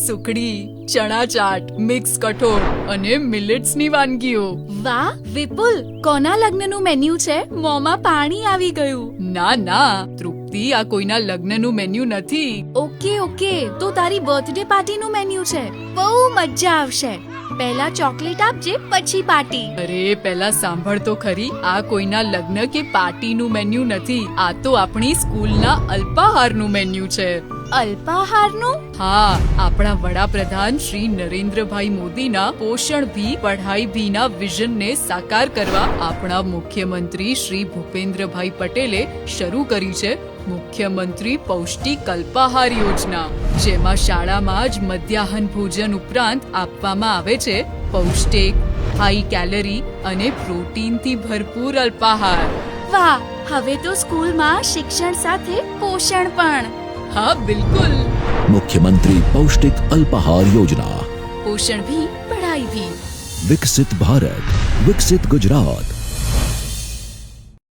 સુખડી, ચણા ચાટ, મિક્સ કઠોળ અને મિલેટ્સની વાનગીઓ. વાહ વિપુલ, કોના લગ્નનું મેન્યુ છે? મોંમાં પાણી આવી ગયું. ના તૃપ્તિ, આ કોઈના લગ્નનું મેન્યુ નથી. ઓકે, તો તારી બર્થડે પાર્ટીનું મેન્યુ છે. બહુ મજા આવશે. પહેલા ચોકલેટ આપજે, પછી પાર્ટી. અરે પહેલા સાંભળ તો ખરી, આ કોઈના લગ્ન કે પાર્ટીનું મેન્યુ નથી. આ તો આપણી સ્કૂલના અલ્પાહારનું મેન્યુ છે. અલ્પાહારનું? હા, આપણા વડાપ્રધાન શ્રી નરેન્દ્રભાઈ મોદીના પોષણ ભી પઢાઈ ભીના વિઝનને સાકાર કરવા આપણા મુખ્યમંત્રી શ્રી ભૂપેન્દ્રભાઈ પટેલે શરૂ કરી છે મુખ્યમંત્રી પૌષ્ટિક અલ્પાહાર યોજના, જેમાં શાળામાં જ મધ્યાહન ભોજન ઉપરાંત આપવામાં આવે છે પૌષ્ટિક, હાઈ કેલરી અને પ્રોટીનથી ભરપૂર અલ્પાહાર. વાહ, હવે તો સ્કૂલમાં શિક્ષણ સાથે પોષણ પણ. હા બિલકુલ. मुख्यमंत्री पौष्टिक अल्पाहार योजना. પોષણ ભી પઢાઈ ભી. विकसित भारत, विकसित गुजरात.